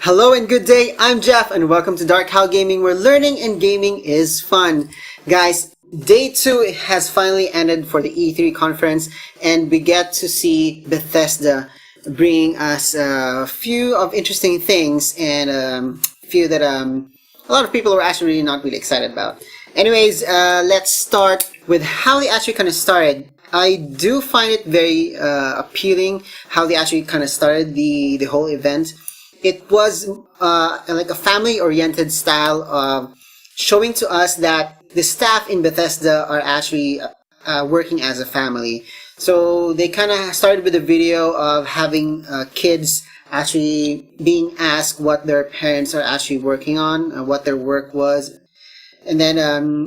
Hello and good day, I'm Jeff and welcome to Darkhowl Gaming, where learning and gaming is fun. Guys, day 2 has finally ended for the E3 conference and we get to see Bethesda bringing us a few of interesting things and a few that a lot of people are actually not really excited about. Anyways, let's start with how they actually kind of started. I do find it very appealing how they actually kind of started the whole event. It was like a family-oriented style of showing to us that the staff in Bethesda are actually working as a family. So they kind of started with a video of having kids actually being asked what their parents are actually working on, what their work was. And then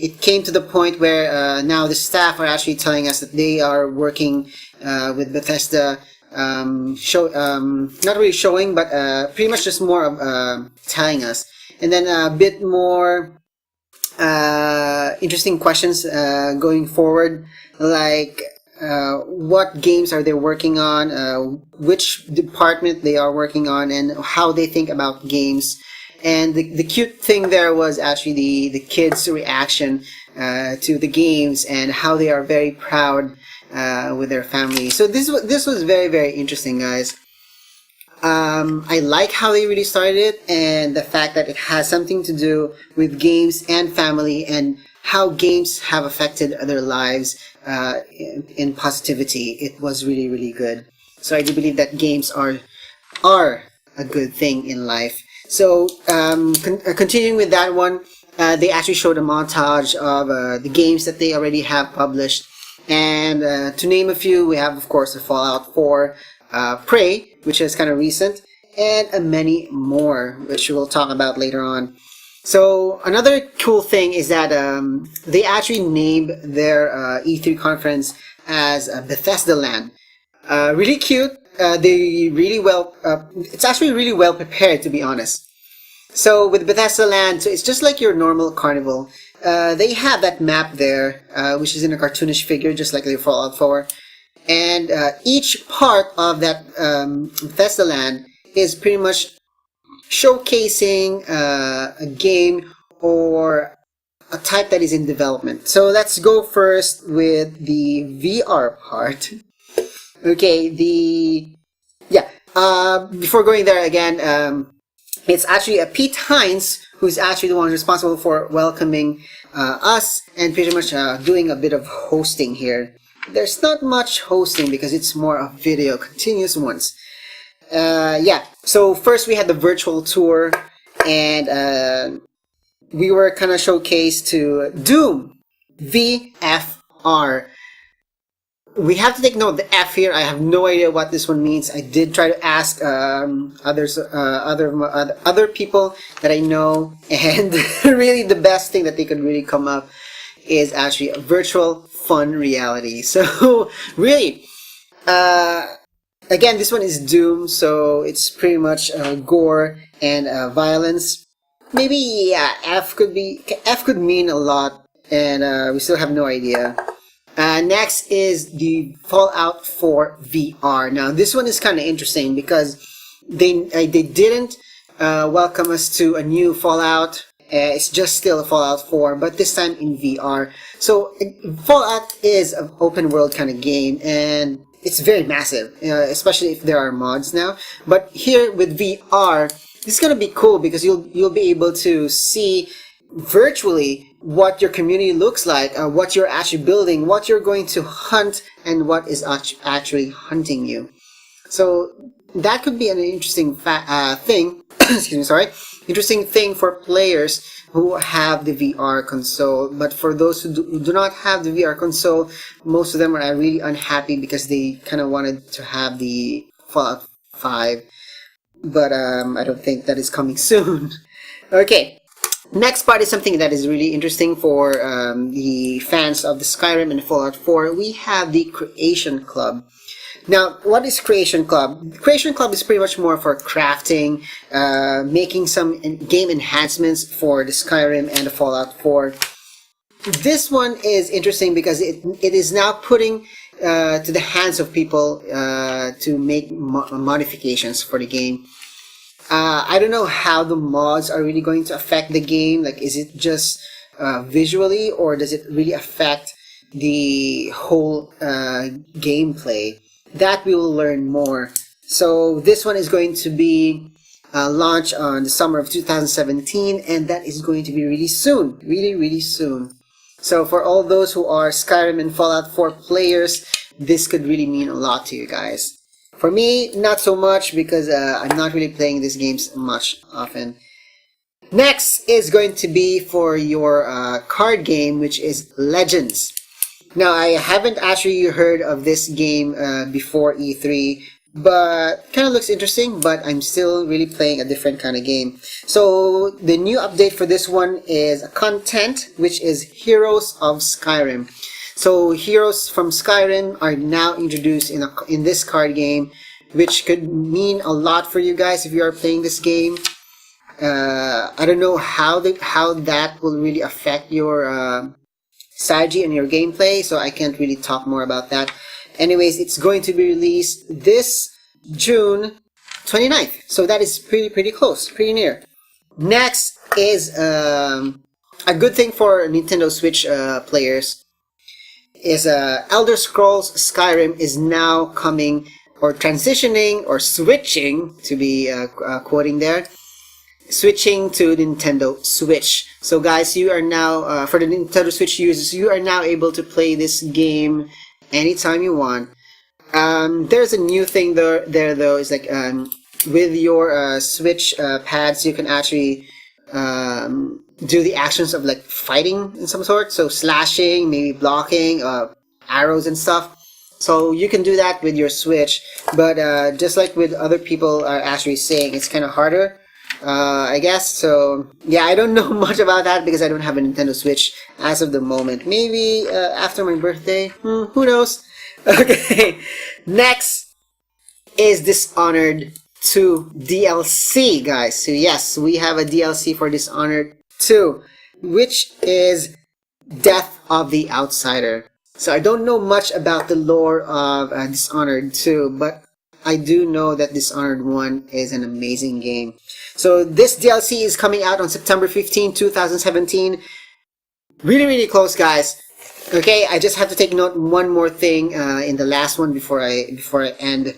it came to the point where now the staff are actually telling us that they are working with Bethesda. Not really showing, but pretty much just more of telling us. And then a bit more interesting questions going forward, like what games are they working on, which department they are working on, and how they think about games. And the cute thing there was actually the kids' reaction to the games and how they are very proud with their family. So this was very, very interesting, guys. I like how they really started it and the fact that it has something to do with games and family and how games have affected their lives in positivity. It was really, really good. So I do believe that games are a good thing in life. So continuing with that one, they actually showed a montage of the games that they already have published. And to name a few, we have, of course, the Fallout 4, Prey, which is kind of recent, and many more, which we'll talk about later on. So another cool thing is that they actually named their E3 conference as Bethesdaland. Really cute. They really well. It's actually really well prepared, to be honest. So with Bethesdaland, so it's just like your normal carnival. They have that map there, which is in a cartoonish figure, just like the Fallout 4. And each part of that Bethesdaland is pretty much showcasing a game or a type that is in development. So let's go first with the VR part. Okay, before going there again, it's actually Pete Hines who's actually the one responsible for welcoming us and pretty much doing a bit of hosting here. There's not much hosting because it's more of video, continuous ones. So first we had the virtual tour and we were kind of showcased to Doom VFR. We have to take note of the F here. I have no idea what this one means. I did try to ask other people that I know, and really the best thing that they could really come up is actually a virtual fun reality. So really, again, this one is Doom, so it's pretty much gore and violence. Maybe F could mean a lot, and we still have no idea. Next is the Fallout 4 VR. Now this one is kind of interesting because they didn't welcome us to a new Fallout. It's just still a Fallout 4, but this time in VR. So Fallout is an open world kind of game, and it's very massive, especially if there are mods now. But here with VR, this is gonna be cool because you'll be able to see virtually what your community looks like, what you're actually building, what you're going to hunt, and what is actually hunting you. So that could be an interesting thing. Excuse me, sorry. Interesting thing for players who have the VR console. But for those who do not have the VR console, most of them are really unhappy because they kind of wanted to have the Fallout 5. But I don't think that is coming soon. Okay. Next part is something that is really interesting for the fans of the Skyrim and Fallout 4. We have the Creation Club. Now, what is Creation Club? Creation Club is pretty much more for crafting, making some game enhancements for the Skyrim and the Fallout 4. This one is interesting because it is now putting to the hands of people to make modifications for the game. I don't know how the mods are really going to affect the game. Like, is it just visually, or does it really affect the whole gameplay? That we will learn more. So this one is going to be launched on the summer of 2017, and that is going to be really soon. Really, really soon. So for all those who are Skyrim and Fallout 4 players, this could really mean a lot to you guys. For me, not so much, because I'm not really playing these games much often. Next is going to be for your card game, which is Legends. Now, I haven't actually heard of this game before E3, but kind of looks interesting, but I'm still really playing a different kind of game. So the new update for this one is a content, which is Heroes of Skyrim. So heroes from Skyrim are now introduced in this card game, which could mean a lot for you guys if you are playing this game. I don't know how that will really affect your strategy and your gameplay, so I can't really talk more about that. Anyways, it's going to be released this June 29th, so that is pretty close, pretty near. Next is a good thing for Nintendo Switch players is Elder Scrolls Skyrim is now coming, or transitioning, or switching, to be quoting there, switching to Nintendo Switch. So guys, you are now, for the Nintendo Switch users, you are now able to play this game anytime you want. There's a new thing there though, is like with your Switch pads, you can actually do the actions of like fighting in some sort, so slashing, maybe blocking, arrows and stuff. So you can do that with your Switch, but just like with other people are actually saying, it's kind of harder, I guess. So yeah, I don't know much about that because I don't have a Nintendo Switch as of the moment. Maybe after my birthday, who knows. Okay, next is Dishonored 2 DLC, guys. So yes, we have a DLC for Dishonored 2, which is Death of the Outsider. So I don't know much about the lore of Dishonored 2, but I do know that Dishonored 1 is an amazing game. So this DLC is coming out on September 15, 2017. Really, really close, guys. Okay, I just have to take note one more thing in the last one before I end.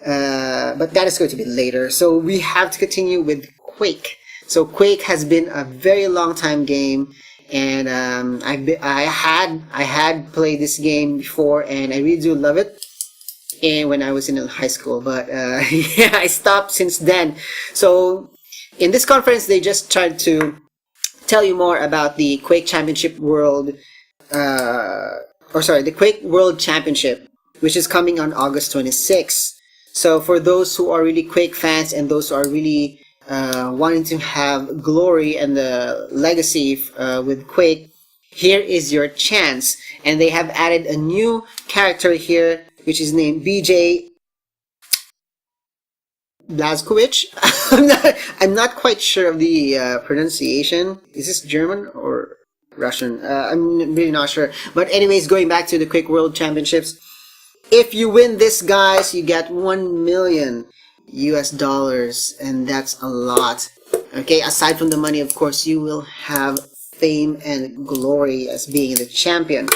But that is going to be later. So we have to continue with Quake. So Quake has been a very long time game, and I had played this game before, and I really do love it. And when I was in high school, but yeah, I stopped since then. So in this conference, they just tried to tell you more about the Quake Championship World, the Quake World Championship, which is coming on August 26th. So for those who are really Quake fans and those who are really wanting to have glory and the legacy with Quake, here is your chance. And they have added a new character here, which is named BJ Blazkowicz. I'm not quite sure of the pronunciation. Is this German or Russian? I'm really not sure. But anyways, going back to the Quake World Championships, if you win this, guys, you get $1 million US, and that's a lot. Okay, aside from the money, of course, you will have fame and glory as being the champion.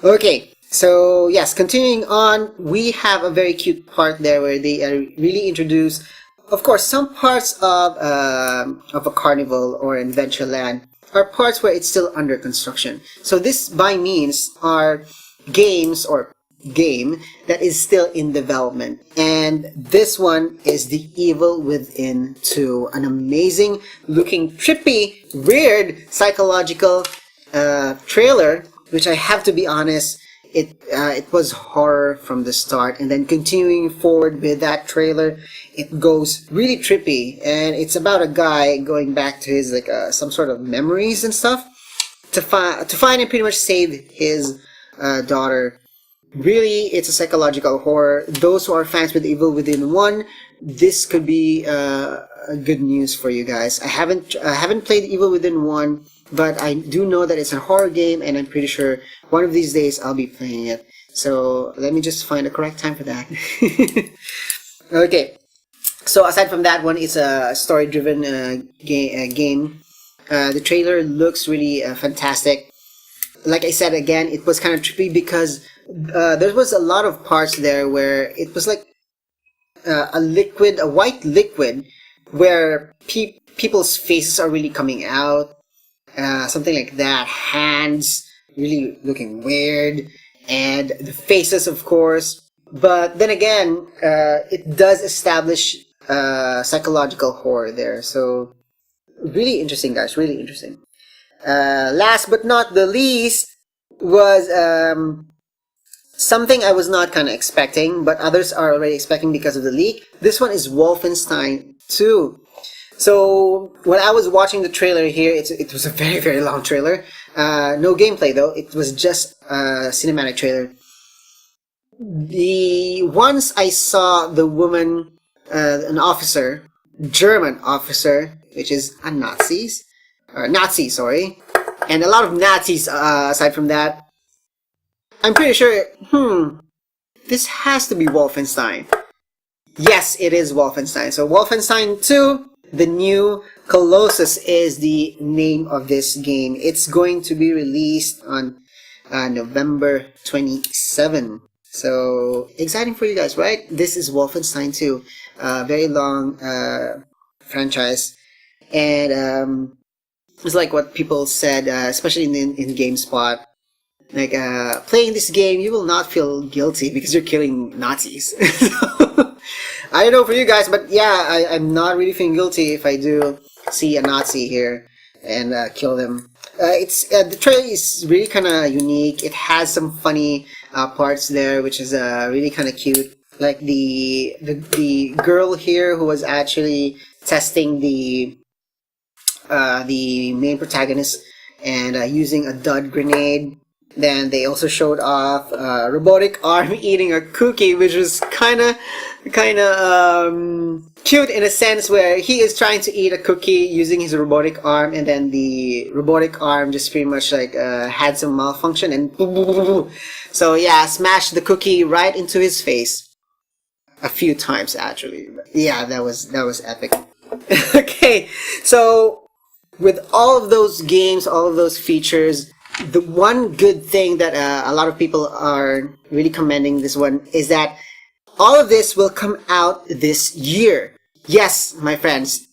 Okay, so yes, continuing on, we have a very cute part there where they really introduce, of course, some parts of a carnival or Adventureland are parts where it's still under construction. So this by means are games or game that is still in development, and this one is The Evil Within 2, an amazing looking, trippy, weird, psychological trailer, which I have to be honest, it was horror from the start, and then continuing forward with that trailer, it goes really trippy, and it's about a guy going back to his like some sort of memories and stuff to find and pretty much save his daughter. Really, it's a psychological horror. Those who are fans with Evil Within 1, this could be good news for you guys. I haven't played Evil Within 1, but I do know that it's a horror game, and I'm pretty sure one of these days I'll be playing it. So let me just find the correct time for that. Okay. So aside from that one, it's a story-driven game. The trailer looks really fantastic. Like I said again, it was kind of trippy because there was a lot of parts there where it was like a white liquid, where people's faces are really coming out, something like that. Hands really looking weird, and the faces, of course. But then again, it does establish psychological horror there. So really interesting, guys. Really interesting. Last but not the least was something I was not kind of expecting, but others are already expecting because of the leak. This one is Wolfenstein 2. So when I was watching the trailer here, it was a very, very long trailer. No gameplay though. It was just a cinematic trailer. Once I saw the woman, an officer, German officer, which is a Nazi, sorry, and a lot of Nazis aside from that. I'm pretty sure, this has to be Wolfenstein. Yes, it is Wolfenstein. So Wolfenstein 2, The New Colossus is the name of this game. It's going to be released on November 27. So exciting for you guys, right? This is Wolfenstein 2. Very long franchise. And it's like what people said, especially in GameSpot. Like, playing this game, you will not feel guilty because you're killing Nazis. I don't know for you guys, but yeah, I'm not really feeling guilty if I do see a Nazi here and kill them. The trailer is really kind of unique. It has some funny parts there, which is really kind of cute. Like the girl here who was actually testing the main protagonist and using a dud grenade. Then they also showed off a robotic arm eating a cookie, which was kind of cute in a sense where he is trying to eat a cookie using his robotic arm, and then the robotic arm just pretty much like had some malfunction and boom, boom, boom, boom. So yeah, smashed the cookie right into his face a few times actually. Yeah, that was epic. Okay, so with all of those games, all of those features, the one good thing that a lot of people are really commending this one is that all of this will come out this year. Yes, my friends,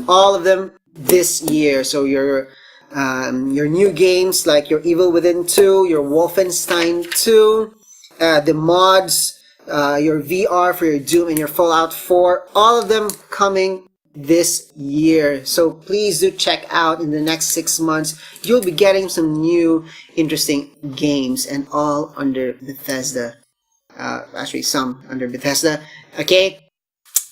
all of them this year. So your new games like your Evil Within 2, your Wolfenstein 2, the mods, your VR for your Doom and your Fallout 4, all of them coming this year. So please do check out in the next 6 months. You'll be getting some new interesting games, and all under Bethesda. Actually some under Bethesda. Okay,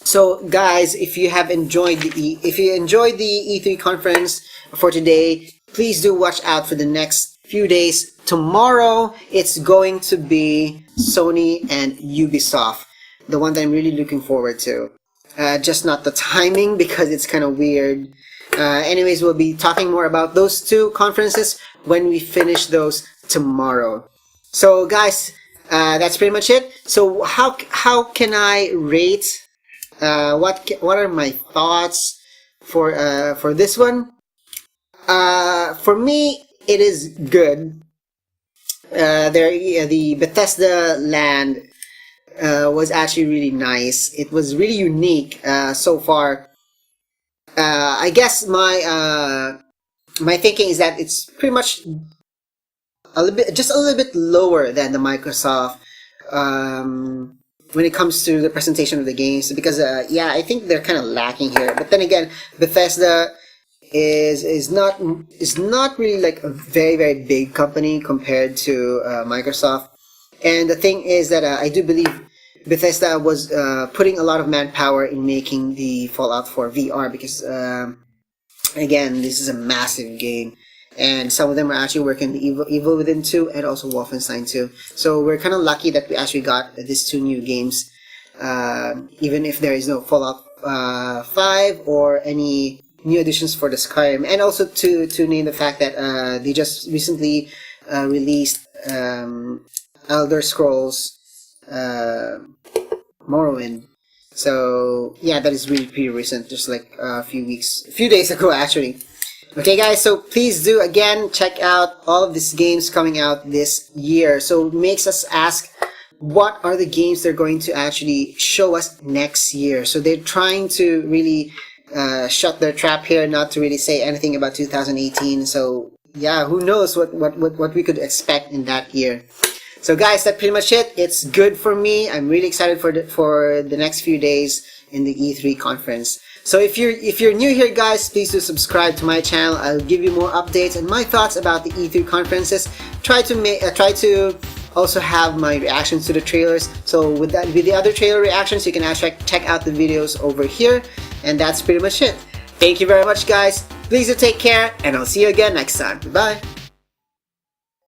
so guys, if you enjoyed the E3 conference for today, please do watch out for the next few days. Tomorrow it's going to be Sony and Ubisoft, the one that I'm really looking forward to. Just not the timing because it's kind of weird. Anyways, we'll be talking more about those two conferences when we finish those tomorrow. So guys, that's pretty much it. So how can I rate? What are my thoughts for this one? For me, it is good. The Bethesdaland was actually really nice. It was really unique so far. I guess my thinking is that it's pretty much just a little bit lower than the Microsoft when it comes to the presentation of the games, because yeah, I think they're kind of lacking here. But then again, Bethesda is not really like a very, very big company compared to Microsoft. And the thing is that I do believe Bethesda was putting a lot of manpower in making the Fallout 4 VR because, again, this is a massive game. And some of them are actually working the Evil Within 2 and also Wolfenstein 2. So we're kind of lucky that we actually got these two new games, even if there is no Fallout 5 or any new additions for the Skyrim. And also to name the fact that they just recently released Elder Scrolls Morrowind. So yeah, that is really pretty recent, just like a few days ago actually. Okay guys, so please do again check out all of these games coming out this year. So it makes us ask, what are the games they're going to actually show us next year? So they're trying to really shut their trap here, not to really say anything about 2018. So yeah, who knows what we could expect in that year. So guys, that's pretty much it. It's good for me. I'm really excited for the next few days in the E3 conference. So if you're new here guys, please do subscribe to my channel. I'll give you more updates and my thoughts about the E3 conferences. Try to also have my reactions to the trailers. So with the other trailer reactions, you can actually check out the videos over here. And that's pretty much it. Thank you very much guys. Please do take care, and I'll see you again next time. Bye.